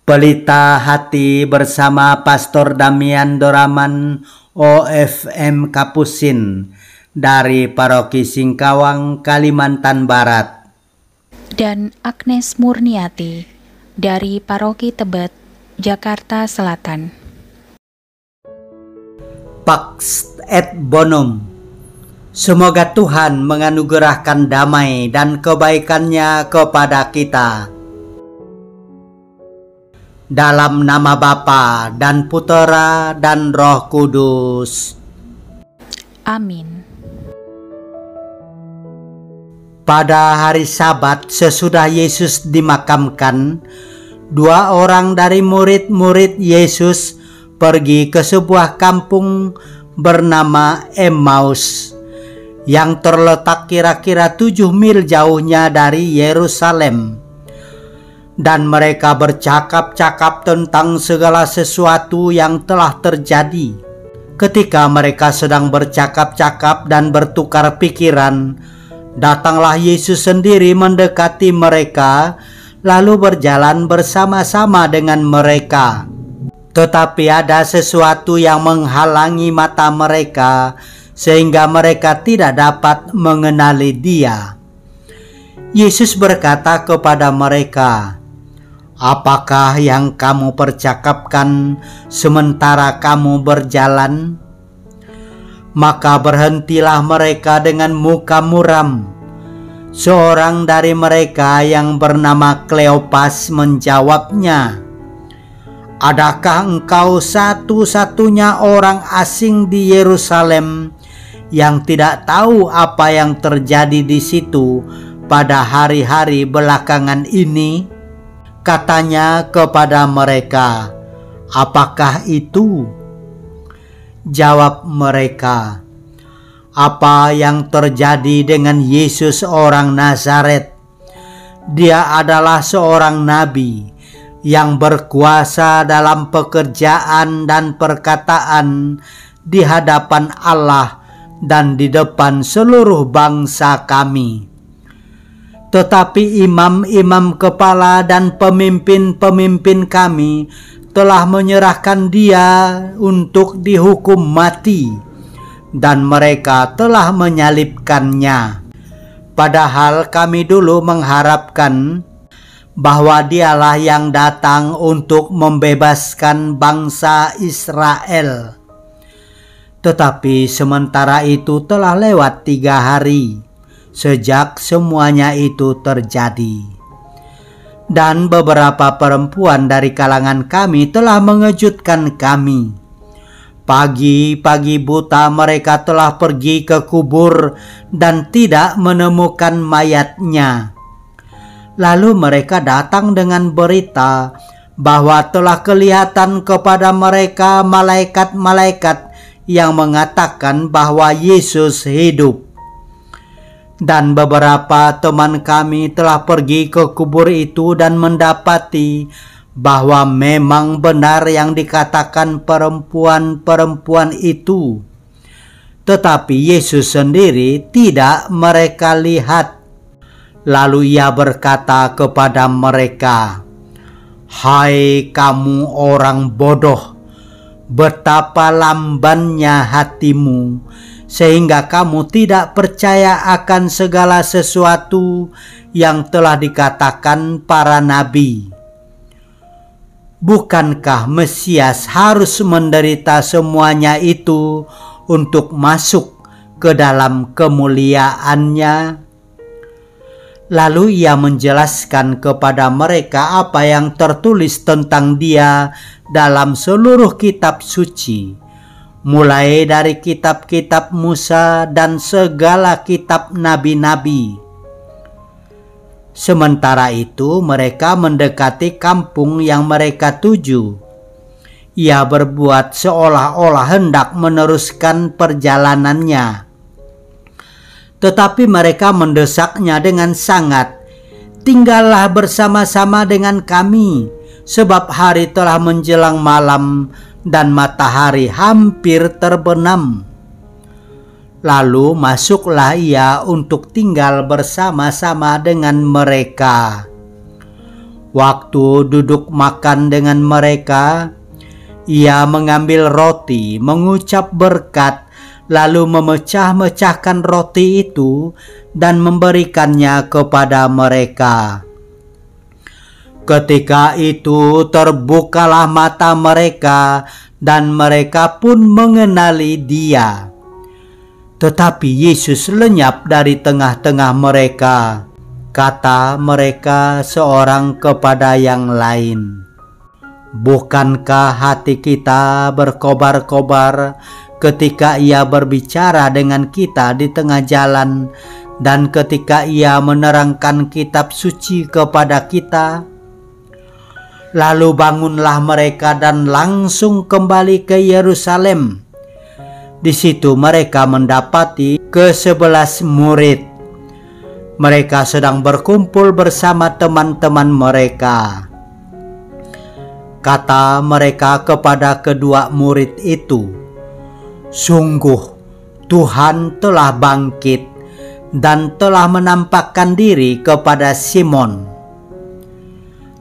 Pelita Hati bersama Pastor Damian Doraman OFM Kapusin dari Paroki Singkawang, Kalimantan Barat. Dan Agnes Murniati dari Paroki Tebet, Jakarta Selatan. Pax et Bonum. Semoga Tuhan menganugerahkan damai dan kebaikannya kepada kita. Dalam nama Bapa dan Putera dan Roh Kudus. Amin. Pada hari Sabat sesudah Yesus dimakamkan, dua orang dari murid-murid Yesus pergi ke sebuah kampung bernama Emmaus yang terletak kira-kira 7 mil jauhnya dari Yerusalem. Dan mereka bercakap-cakap tentang segala sesuatu yang telah terjadi. Ketika mereka sedang bercakap-cakap dan bertukar pikiran, datanglah Yesus sendiri mendekati mereka, lalu berjalan bersama-sama dengan mereka. Tetapi ada sesuatu yang menghalangi mata mereka, sehingga mereka tidak dapat mengenali Dia. Yesus berkata kepada mereka, "Apakah yang kamu percakapkan sementara kamu berjalan?" Maka berhentilah mereka dengan muka muram. Seorang dari mereka yang bernama Kleopas menjawabnya, "Adakah engkau satu-satunya orang asing di Yerusalem yang tidak tahu apa yang terjadi di situ pada hari-hari belakangan ini?" Katanya kepada mereka, "Apakah itu?" Jawab mereka, "Apa yang terjadi dengan Yesus orang Nazaret? Dia adalah seorang nabi yang berkuasa dalam pekerjaan dan perkataan di hadapan Allah dan di depan seluruh bangsa kami. Tetapi imam-imam kepala dan pemimpin-pemimpin kami telah menyerahkan Dia untuk dihukum mati, dan mereka telah menyalibkannya. Padahal kami dulu mengharapkan bahwa Dialah yang datang untuk membebaskan bangsa Israel. Tetapi sementara itu telah lewat 3 hari sejak semuanya itu terjadi. Dan beberapa perempuan dari kalangan kami telah mengejutkan kami. Pagi-pagi buta mereka telah pergi ke kubur dan tidak menemukan mayatnya. Lalu mereka datang dengan berita bahwa telah kelihatan kepada mereka malaikat-malaikat yang mengatakan bahwa Yesus hidup. Dan beberapa teman kami telah pergi ke kubur itu dan mendapati bahwa memang benar yang dikatakan perempuan-perempuan itu. Tetapi Yesus sendiri tidak mereka lihat. Lalu Ia berkata kepada mereka, "Hai kamu orang bodoh, betapa lambannya hatimu, sehingga kamu tidak percaya akan segala sesuatu yang telah dikatakan para nabi. Bukankah Mesias harus menderita semuanya itu untuk masuk ke dalam kemuliaannya?" Lalu Ia menjelaskan kepada mereka apa yang tertulis tentang Dia dalam seluruh kitab suci, mulai dari kitab-kitab Musa dan segala kitab nabi-nabi. Sementara itu mereka mendekati kampung yang mereka tuju. Ia berbuat seolah-olah hendak meneruskan perjalanannya. Tetapi mereka mendesaknya dengan sangat, "Tinggallah bersama-sama dengan kami, sebab hari telah menjelang malam dan matahari hampir terbenam." Lalu masuklah ia untuk tinggal bersama-sama dengan mereka. Waktu duduk makan dengan mereka, ia mengambil roti, mengucap berkat, lalu memecah-mecahkan roti itu dan memberikannya kepada mereka. Ketika itu terbukalah mata mereka dan mereka pun mengenali Dia. Tetapi Yesus lenyap dari tengah-tengah mereka. Kata mereka seorang kepada yang lain, "Bukankah hati kita berkobar-kobar ketika Ia berbicara dengan kita di tengah jalan dan ketika Ia menerangkan kitab suci kepada kita?" Lalu bangunlah mereka dan langsung kembali ke Yerusalem. Di situ mereka mendapati ke-11 murid. Mereka sedang berkumpul bersama teman-teman mereka. Kata mereka kepada kedua murid itu, "Sungguh Tuhan telah bangkit dan telah menampakkan diri kepada Simon."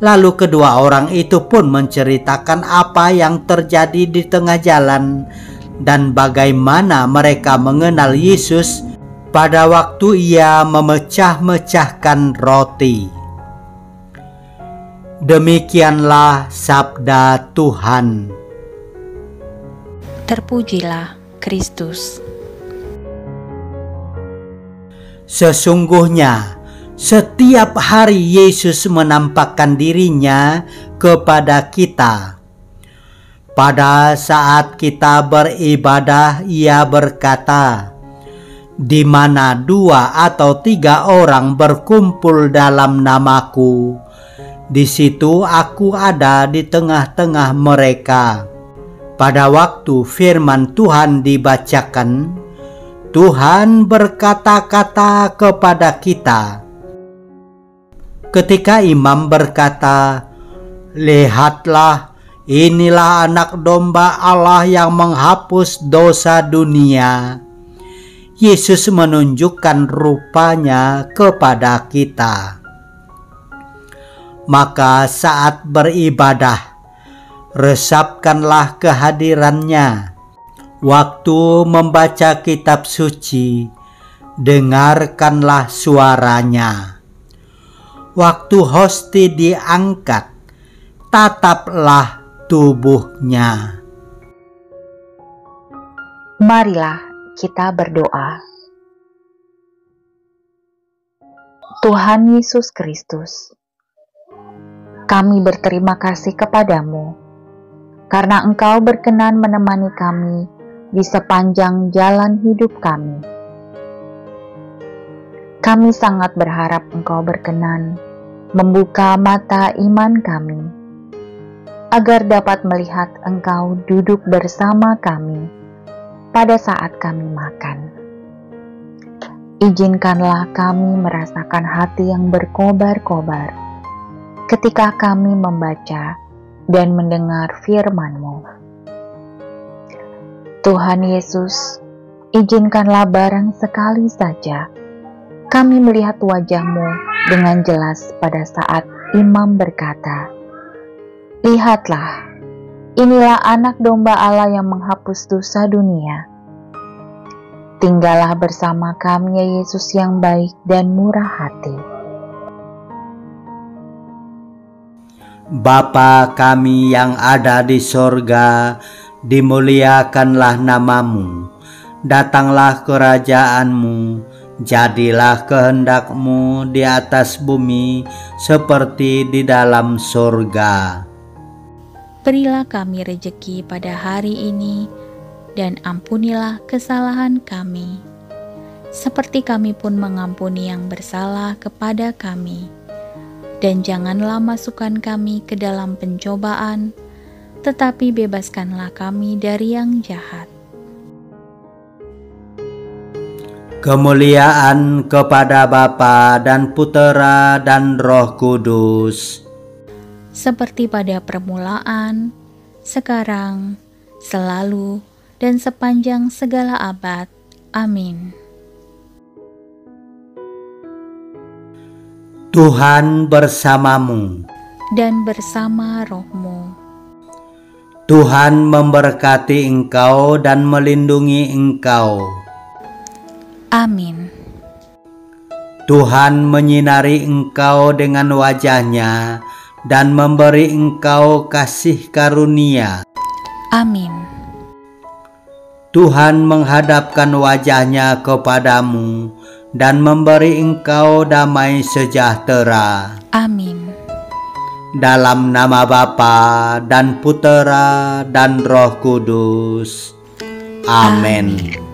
Lalu kedua orang itu pun menceritakan apa yang terjadi di tengah jalan dan bagaimana mereka mengenal Yesus pada waktu Ia memecah-mecahkan roti. Demikianlah sabda Tuhan. Terpujilah Kristus. Sesungguhnya setiap hari Yesus menampakkan dirinya kepada kita. Pada saat kita beribadah, Ia berkata, "Di mana 2 atau 3 orang berkumpul dalam namaku, di situ aku ada di tengah-tengah mereka." Pada waktu firman Tuhan dibacakan, Tuhan berkata-kata kepada kita. Ketika imam berkata, "Lihatlah, inilah anak domba Allah yang menghapus dosa dunia," Yesus menunjukkan rupanya kepada kita. Maka saat beribadah, resapkanlah kehadirannya. Waktu membaca kitab suci, dengarkanlah suaranya. Waktu hosti diangkat, tataplah tubuhnya. Marilah kita berdoa. Tuhan Yesus Kristus, kami berterima kasih kepadamu karena Engkau berkenan menemani kami di sepanjang jalan hidup kami. Kami sangat berharap Engkau berkenan membuka mata iman kami, agar dapat melihat Engkau duduk bersama kami pada saat kami makan. Izinkanlah kami merasakan hati yang berkobar-kobar ketika kami membaca dan mendengar firman-Mu. Tuhan Yesus, izinkanlah barang sekali saja kami melihat wajah-Mu dengan jelas pada saat imam berkata, "Lihatlah, inilah anak domba Allah yang menghapus dosa dunia." Tinggallah bersama kami ya Yesus yang baik dan murah hati. Bapa kami yang ada di sorga, dimuliakanlah namamu, datanglah kerajaan-Mu, jadilah kehendak-Mu di atas bumi seperti di dalam sorga. Berilah kami rejeki pada hari ini, dan ampunilah kesalahan kami, seperti kami pun mengampuni yang bersalah kepada kami. Dan janganlah masukkan kami ke dalam pencobaan, tetapi bebaskanlah kami dari yang jahat. Kemuliaan kepada Bapa dan Putera dan Roh Kudus, seperti pada permulaan, sekarang, selalu, dan sepanjang segala abad. Amin. Tuhan bersamamu. dan bersama rohmu. Tuhan memberkati engkau dan melindungi engkau. Amin. Tuhan menyinari engkau dengan wajah-Nya dan memberi engkau kasih karunia. Amin. Tuhan menghadapkan wajah-Nya kepadamu dan memberi engkau damai sejahtera. Amin. Dalam nama Bapa dan Putera dan Roh Kudus. Amin.